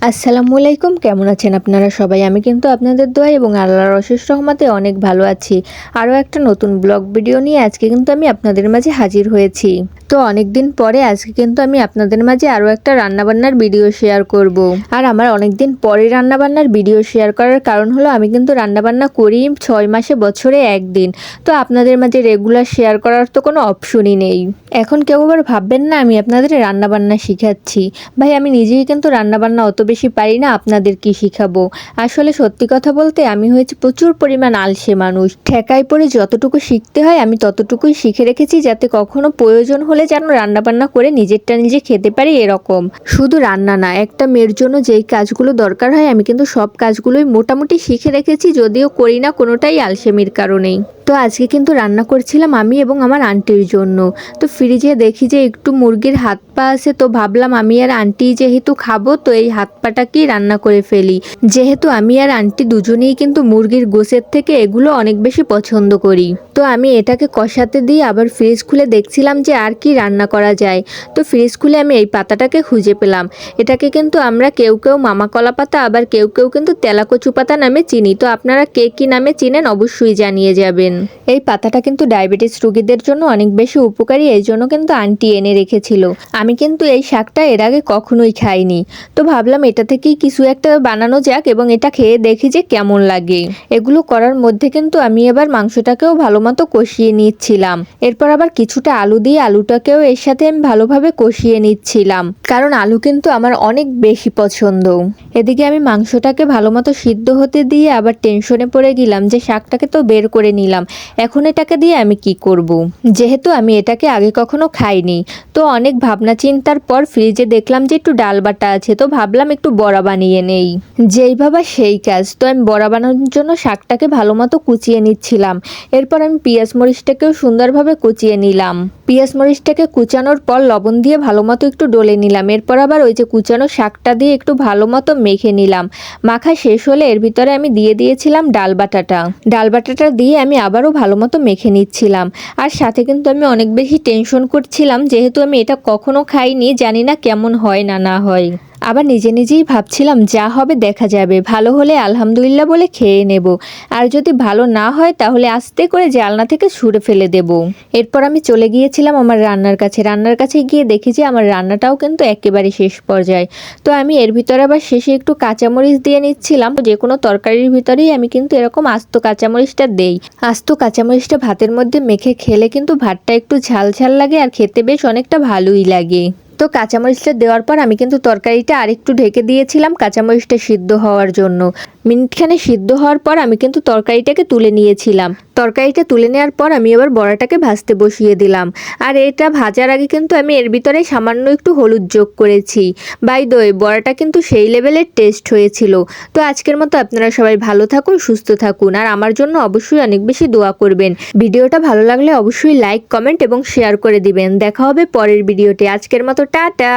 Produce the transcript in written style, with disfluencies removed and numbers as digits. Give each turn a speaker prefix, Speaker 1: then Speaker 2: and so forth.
Speaker 1: আসসালামু আলাইকুম, কেমন আছেন আপনারা সবাই? আমি কিন্তু আপনাদের দোয়া এবং আল্লাহর অশেষ রহমতে অনেক ভালো আছি। আরও একটা নতুন ব্লগ ভিডিও নিয়ে আজকে কিন্তু আমি আপনাদের মাঝে হাজির হয়েছি। তো অনেক দিন পরে আজকে কিন্তু আমি আপনাদের মাঝে আরও একটা রান্নাবান্নার ভিডিও শেয়ার করব। আর আমার অনেক দিন পরে রান্নাবান্নার ভিডিও শেয়ার করার কারণ হলো আমি কিন্তু রান্নাবান্না করি 6 মাসে বছরে একদিন। তো আপনাদের মাঝে রেগুলার শেয়ার করার তো কোনো অপশনই নেই। এখন কেউ আবার ভাববেন না আমি আপনাদের রান্নাবান্না শিখাচ্ছি। ভাই, আমি নিজেই কিন্তু রান্নাবান্না অত বেশি পারি না, আপনাদের কি শিখাবো। আসলে সত্যি কথা বলতে আমি হয়েছি প্রচুর পরিমাণ আলসে মানুষ। ঠেকায় পড়ে যতটুকু শিখতে হয় আমি ততটুকুই শিখে রেখেছি, যাতে কখনো প্রয়োজন হলে যেন রান্নাবান্না করে নিজেরটা নিজে খেতে পারি এরকম। শুধু রান্না না, একটা মেয়ের জন্য যেই কাজগুলো দরকার হয় আমি কিন্তু সব কাজগুলোই মোটামুটি শিখে রেখেছি, যদিও করি না কোনোটাই আলসেমির কারণেই। তো আজকে কিন্তু রান্না করছিলাম আমি এবং আমার আন্টির জন্য। তো ফ্রিজে দেখি যে একটু মুরগির হাত পা আছে, তো ভাবলাম আমি আর আন্টি যেহেতু খাবো তো এই হাত পাটাকেই রান্না করে ফেলি। যেহেতু আমি আর আন্টি দুজনেই কিন্তু মুরগির গোশের থেকে এগুলো অনেক বেশি পছন্দ করি। তো আমি এটাকে কষাতে দিয়ে আবার ফ্রিজ খুলে দেখছিলাম যে আর কি রান্না করা যায়। তো ফ্রিজ খুলে আমি এই পাতাটাকে খুঁজে পেলাম। এটাকে কিন্তু আমরা কেউ কেউ মামা কলা পাতা, আবার কেউ কেউ কিন্তু তেলাকচু পাতা নামে চিনি। তো আপনারা কে কি নামে চিনেন অবশ্যই জানিয়ে যাবেন। এই পাতাটা কিন্তু ডায়াবেটিস রোগীদের জন্য অনেক বেশি উপকারী, এই জন্য কিন্তু আন্টি এনে রেখেছিল। আমি কিন্তু এই শাকটা এর আগে কখনোই খাইনি। তো ভাবলাম এটা থেকেই কিছু একটা বানানো যাক এবং এটা খেয়ে দেখি যে কেমন লাগে। এগুলো করার মধ্যে কিন্তু আমি এবার মাংসটাকেও ভালো মতো কষিয়ে নিচ্ছিলাম। এরপর আবার কিছুটা আলু দিয়ে আলুটাকেও এর সাথে আমি ভালোভাবে কষিয়ে নিচ্ছিলাম, কারণ আলু কিন্তু আমার অনেক বেশি পছন্দ। এদিকে আমি মাংসটাকে ভালো মতো সিদ্ধ হতে দিয়ে আবার টেনশনে পড়ে গেলাম যে শাকটাকে তো বের করে নিলাম, এখন এটাকে দিয়ে আমি কি করব। যেহেতু আমি এটাকে আগে কখনো খাইনি, তো অনেক ভাবনা চিন্তার পর ফ্রিজে দেখলাম যে একটু ডাল বাটা আছে, তো ভাবলাম একটু বড়া বানিয়ে নেই। যেই ভাবা সেই কাজ। তো আমি বড়া বানানোর জন্য শাকটাকে ভালো মতো কুচিয়ে নিচ্ছিলাম। এরপর আমি পেঁয়াজ মরিচটাকেও সুন্দরভাবে কুচিয়ে নিলাম। পেঁয়াজ মরিচটাকে কুচানোর পর লবণ দিয়ে ভালো মতো একটু ডলে নিলাম। এরপর আবার ওই যে কুচানো শাকটা দিয়ে একটু ভালো মতো মেখে নিলাম। মাখা শেষ হলে এর ভিতরে আমি দিয়ে দিয়েছিলাম ডাল বাটাটা দিয়ে আমি আবারও ভালো মতো মেখে নিচ্ছিলাম। আর সাথে কিন্তু আমি অনেক বেশি টেনশন করছিলাম, যেহেতু আমি এটা কখনো খাইনি, জানি না কেমন হয় না হয়। আবার নিজে নিজেই ভাবছিলাম যা হবে দেখা যাবে, ভালো হলে আলহামদুলিল্লাহ বলে খেয়ে নেব, আর যদি ভালো না হয় তাহলে আস্তে করে জানলা থেকে ছুঁড়ে ফেলে দেব। এরপর আমি চলে গিয়েছিলাম আমার রান্নার কাছে গিয়ে দেখি যে আমার রান্নাটাও কিন্তু একেবারে শেষ পর্যায়ে। তো আমি এর ভিতরে আবার শেষে একটু কাঁচামরিচ দিয়ে নিচ্ছিলাম। যে কোনো তরকারির ভিতরেই আমি কিন্তু এরকম আস্ত কাঁচামরিচটা দেই। আস্ত কাঁচামরিচটা ভাতের মধ্যে মেখে খেলে কিন্তু ভাতটা একটু ঝাল ঝাল লাগে আর খেতে বেশ অনেকটা ভালোই লাগে। তো কাঁচামরিচটা দেওয়ার পর আমি কিন্তু তরকারিটা আরেকটু ঢেকে দিয়েছিলাম কাঁচামরিচটা সিদ্ধ হওয়ার জন্য। মিনিটখানে সিদ্ধ হওয়ার পর আমি কিন্তু তরকারিটাকে তুলে নিয়েছিলাম। তরকারিটা তুলে নেওয়ার পর আমি এবার বড়াটাকে ভাজতে বসিয়ে দিলাম। আর এটা ভাজার আগে কিন্তু আমি এর ভিতরে সামান্য একটু হলুদ যোগ করেছি। বাই দ্য ওয়ে, বড়াটা কিন্তু সেই লেভেলের টেস্ট হয়েছিল। তো আজকের মতো আপনারা সবাই ভালো থাকুন, সুস্থ থাকুন, আর আমার জন্য অবশ্যই অনেক বেশি দোয়া করবেন। ভিডিওটা ভালো লাগলে অবশ্যই লাইক, কমেন্ট এবং শেয়ার করে দিবেন। দেখা হবে পরের ভিডিওতে। আজকের মতো টাটা।